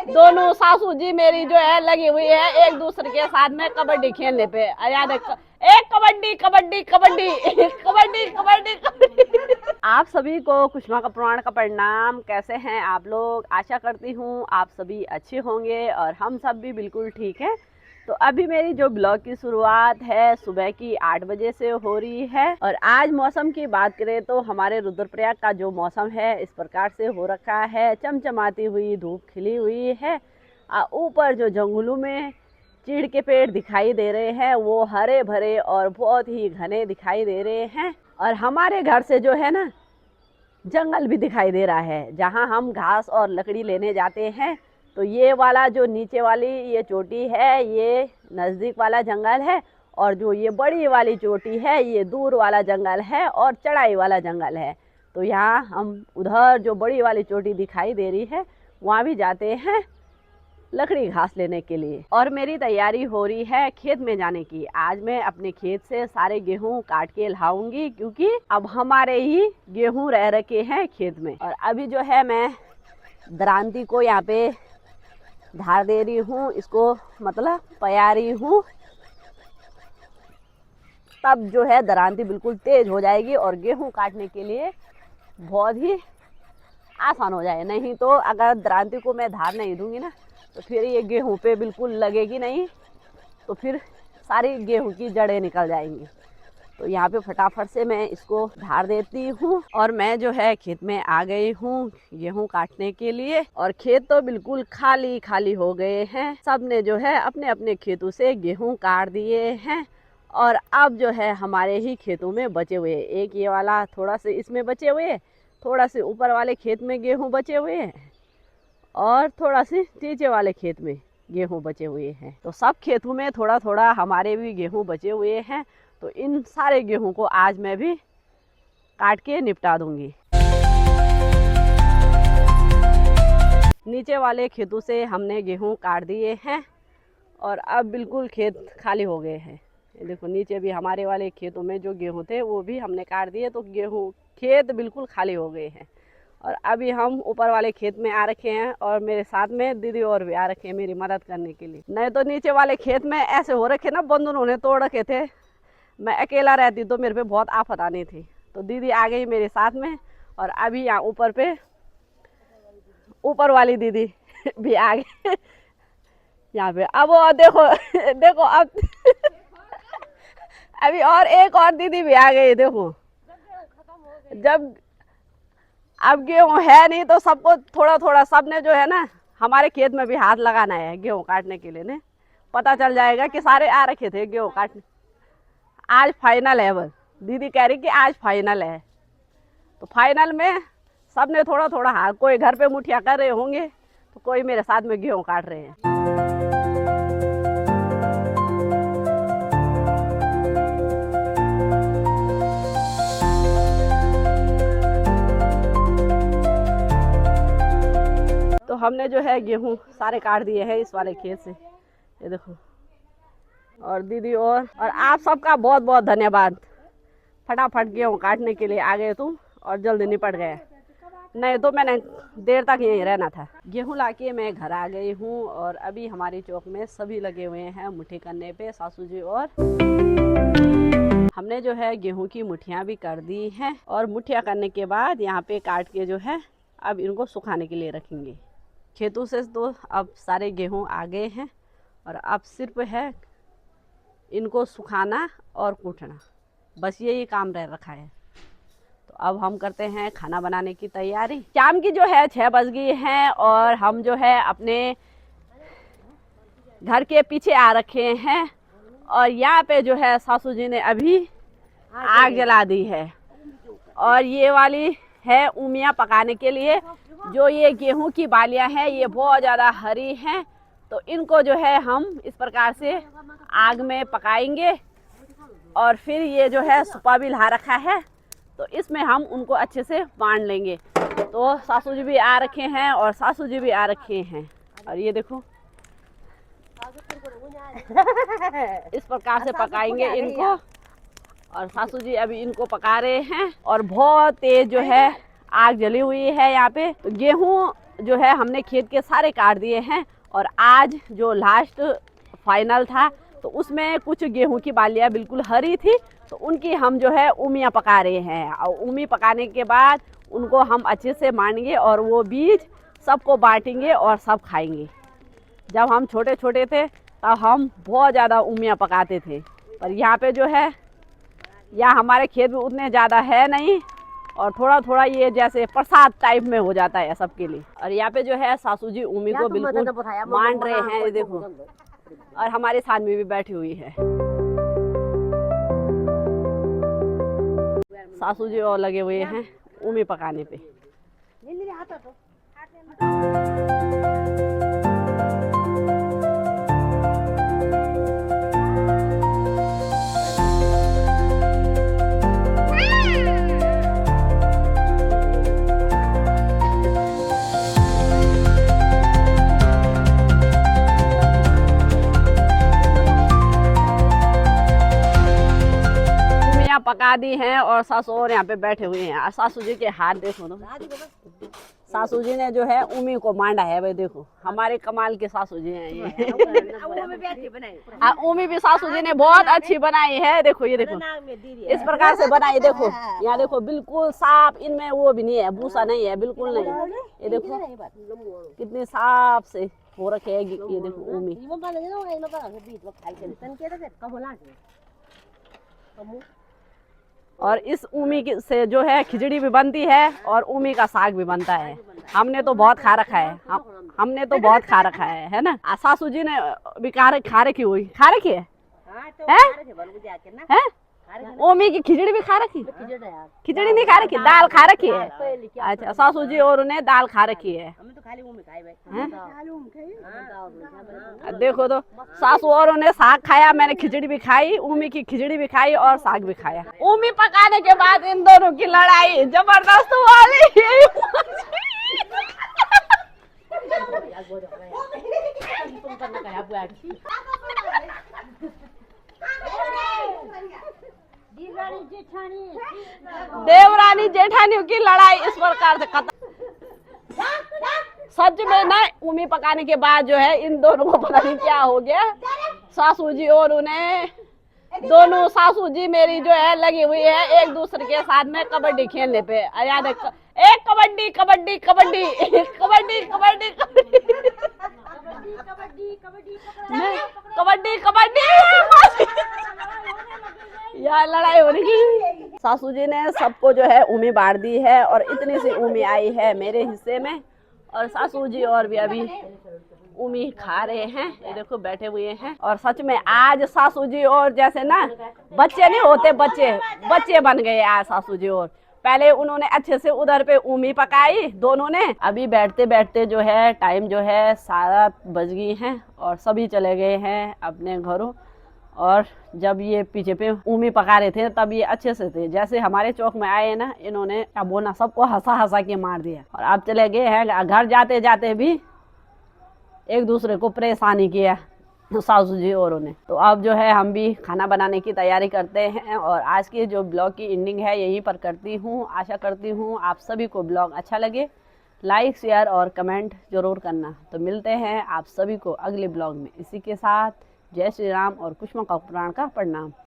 दोनों सासू जी मेरी जो है लगी हुई है एक दूसरे के साथ में कबड्डी खेलने पे। याद है एक कबड्डी कबड्डी कबड्डी कबड्डी कबड्डी कबड्डी। आप सभी को कुष्मा का पुराण का प्रणाम। कैसे हैं आप लोग? आशा करती हूँ आप सभी अच्छे होंगे और हम सब भी बिल्कुल ठीक है। तो अभी मेरी जो ब्लॉग की शुरुआत है सुबह की 8 बजे से हो रही है। और आज मौसम की बात करें तो हमारे रुद्रप्रयाग का जो मौसम है इस प्रकार से हो रखा है, चमचमाती हुई धूप खिली हुई है। ऊपर जो जंगलों में चीड़ के पेड़ दिखाई दे रहे हैं वो हरे भरे और बहुत ही घने दिखाई दे रहे हैं। और हमारे घर से जो है ना जंगल भी दिखाई दे रहा है, जहाँ हम घास और लकड़ी लेने जाते हैं। तो ये वाला जो नीचे वाली ये चोटी है ये नज़दीक वाला जंगल है, और जो ये बड़ी वाली चोटी है ये दूर वाला जंगल है और चढ़ाई वाला जंगल है। तो यहाँ हम उधर जो बड़ी वाली चोटी दिखाई दे रही है वहाँ भी जाते हैं लकड़ी घास लेने के लिए। और मेरी तैयारी हो रही है खेत में जाने की। आज मैं अपने खेत से सारे गेहूं काट के लाऊंगी, क्योंकि अब हमारे ही गेहूं रह रखे हैं खेत में। और अभी जो है मैं दरांती को यहाँ पे धार दे रही हूँ, इसको मतलब पया रही हूँ, तब जो है दरांती बिल्कुल तेज हो जाएगी और गेहूं काटने के लिए बहुत ही आसान हो जाए। नहीं तो अगर दरांती को मैं धार नहीं दूंगी ना तो फिर ये गेहूं पे बिल्कुल लगेगी नहीं, तो फिर सारी गेहूं की जड़ें निकल जाएंगी। तो यहाँ पे फटाफट से मैं इसको धार देती हूँ। और मैं जो है खेत में आ गई हूँ गेहूं काटने के लिए। और खेत तो बिल्कुल खाली खाली हो गए हैं, सब ने जो है अपने अपने खेतों से गेहूं काट दिए हैं। और अब जो है हमारे ही खेतों में बचे हुए, एक ये वाला थोड़ा से इसमें बचे हुए, थोड़ा से ऊपर वाले खेत में गेहूँ बचे हुए हैं और थोड़ा से नीचे वाले खेत में गेहूँ बचे हुए हैं। तो सब खेतों में थोड़ा थोड़ा हमारे भी गेहूँ बचे हुए हैं। तो इन सारे गेहूं को आज मैं भी काट के निपटा दूंगी। नीचे वाले खेतों से हमने गेहूं काट दिए हैं और अब बिल्कुल खेत खाली हो गए हैं। देखो नीचे भी हमारे वाले खेतों में जो गेहूं थे वो भी हमने काट दिए, तो गेहूं खेत बिल्कुल खाली हो गए हैं। और अभी हम ऊपर वाले खेत में आ रखे हैं और मेरे साथ में दीदी और भी आ रखे हैं मेरी मदद करने के लिए। नहीं तो नीचे वाले खेत में ऐसे हो रखे ना, बंद उन्होंने तोड़ रखे थे। मैं अकेला रहती तो मेरे पे बहुत आफत आनी थी। तो दीदी आ गई मेरे साथ में और अभी यहाँ ऊपर वाली दीदी भी आ गई यहाँ पे। अब वो देखो देखो अब अभी और एक और दीदी भी आ गई। देखो जब अब गेहूँ है नहीं तो सबको थोड़ा थोड़ा सबने जो है ना हमारे खेत में भी हाथ लगाना है गेहूँ काटने के लिए। ने पता चल जाएगा कि सारे आ रखे थे गेहूँ काटने। आज फाइनल है, बस दीदी कह रही कि आज फाइनल है। तो फाइनल में सब ने थोड़ा थोड़ा हाथ, कोई घर पे मुठिया कर रहे होंगे तो कोई मेरे साथ में गेहूं काट रहे हैं। तो हमने जो है गेहूं सारे काट दिए हैं इस वाले खेत से, ये देखो। और दीदी और आप सबका बहुत बहुत धन्यवाद। फटाफट गेहूँ काटने के लिए आ गए तुम और जल्दी निपट गए, नहीं तो मैंने देर तक यहीं रहना था। गेहूँ लाके मैं घर आ गई हूँ और अभी हमारी चौक में सभी लगे हुए हैं मुट्ठी करने पे, सासू जी। और हमने जो है गेहूँ की मुठियाँ भी कर दी हैं और मुठियाँ करने के बाद यहाँ पे काट के जो है अब इनको सुखाने के लिए रखेंगे। खेतों से तो अब सारे गेहूँ आ गए हैं और अब सिर्फ है इनको सुखाना और कूटना, बस यही काम रह रखा है। तो अब हम करते हैं खाना बनाने की तैयारी। शाम की जो है 6 बज गई हैं और हम जो है अपने घर के पीछे आ रखे हैं। और यहाँ पे जो है सासू जी ने अभी आग जला दी है और ये वाली है उमिया पकाने के लिए। जो ये गेहूं की बालियां हैं ये बहुत ज़्यादा हरी हैं, तो इनको जो है हम इस प्रकार से आग में पकाएंगे। और फिर ये जो है सुपा भी ला रखा है तो इसमें हम उनको अच्छे से बांध लेंगे। तो सासू जी भी आ रखे हैं और सासू जी भी आ रखे हैं। और ये देखो इस प्रकार से पकाएंगे इनको। और सासू जी अभी इनको पका रहे हैं और बहुत तेज जो है आग जली हुई है यहाँ पे। तो गेहूँ जो है हमने खेत के सारे काट दिए हैं और आज जो लास्ट फाइनल था तो उसमें कुछ गेहूं की बालियां बिल्कुल हरी थी, तो उनकी हम जो है उमियाँ पका रहे हैं। और उमी पकाने के बाद उनको हम अच्छे से मानेंगे और वो बीज सबको बांटेंगे और सब खाएंगे। जब हम छोटे छोटे थे तब हम बहुत ज़्यादा उमियाँ पकाते थे, पर यहाँ पे जो है यहाँ हमारे खेत में उतने ज़्यादा है नहीं और थोड़ा थोड़ा ये जैसे प्रसाद टाइप में हो जाता है सबके लिए। और यहाँ पे जो है सासू जी उमी को बिल्कुल मान रहे हैं, ये देखो, और हमारे साथ में भी बैठी हुई है सासू जी और लगे हुए हैं उमी पकाने पे। पका दी हैं और सासू और यहाँ पे बैठे हुए हैं। और सासू जी के हाथ देखो ना, सासू जी ने जो है उमी को मांडा है भाई, देखो हमारे कमाल के सासू जी हैं ये। उमी भी सासू जी ने बहुत अच्छी बनाई है, देखो ये देखो इस प्रकार से बनाई, देखो यहाँ देखो बिल्कुल साफ, इनमें वो भी नहीं है, भूसा नहीं है, बिल्कुल नहीं। ये देखो कितनी साफ से हो रखे है, ये देखो उमी। और इस उमी से जो है खिचड़ी भी बनती है और उमी का साग भी बनता है। हमने तो बहुत खा रखा है, हमने तो बहुत खा रखा है ना। सासू जी ने भी खा रखी हुई, खा रखी है, हैं? उमी की खिचड़ी भी खा रखी, खिचड़ी नहीं खा रखी, दाल खा रखी है। अच्छा, सासू जी और उन्हें दाल खा रखी है। देखो तो सासू और उन्हें साग खाया, मैंने खिचड़ी भी खाई, उमी की खिचड़ी भी खाई और साग भी खाया। उमी पकाने के बाद इन दोनों की लड़ाई जबरदस्त वाली। देवरानी जेठानियों की लड़ाई इस प्रकार से खत्म। सच में ना, उमी पकाने के बाद जो है इन दोनों को पता नहीं क्या हो गया, सासू जी और उन्हें दोनों सासू जी मेरी जो है लगी हुई है एक दूसरे के साथ में कबड्डी खेलने पे। याद है, एक कबड्डी कबड्डी कबड्डी कबड्डी कबड्डी कबड्डी कबड्डी यार लड़ाई हो रही है। सासू जी ने सबको जो है उमी बांट दी है और इतनी सी उमी आई है मेरे हिस्से में, और सासू जी और भी अभी उमी खा रहे हैं, ये देखो बैठे हुए हैं। और सच में आज सासू जी और जैसे ना बच्चे नहीं होते, बच्चे बन गए आज सासू जी। और पहले उन्होंने अच्छे से उधर पे उमी पकाई दोनों ने। अभी बैठते बैठते जो है टाइम जो है 7 बज गई हैं और सभी चले गए हैं अपने घरों। और जब ये पीछे पे उमी पका रहे थे तब ये अच्छे से थे, जैसे हमारे चौक में आए ना इन्होंने अब वो ना सबको हंसा हंसा के मार दिया। और अब चले गए हैं घर, जाते जाते भी एक दूसरे को परेशानी किया सासू जी और उन्हें। तो अब जो है हम भी खाना बनाने की तैयारी करते हैं और आज की जो ब्लॉग की एंडिंग है यहीं पर करती हूँ। आशा करती हूँ आप सभी को ब्लॉग अच्छा लगे, लाइक शेयर और कमेंट जरूर करना। तो मिलते हैं आप सभी को अगले ब्लॉग में। इसी के साथ जय श्री राम और कुष्मा का पुराण का प्रणाम।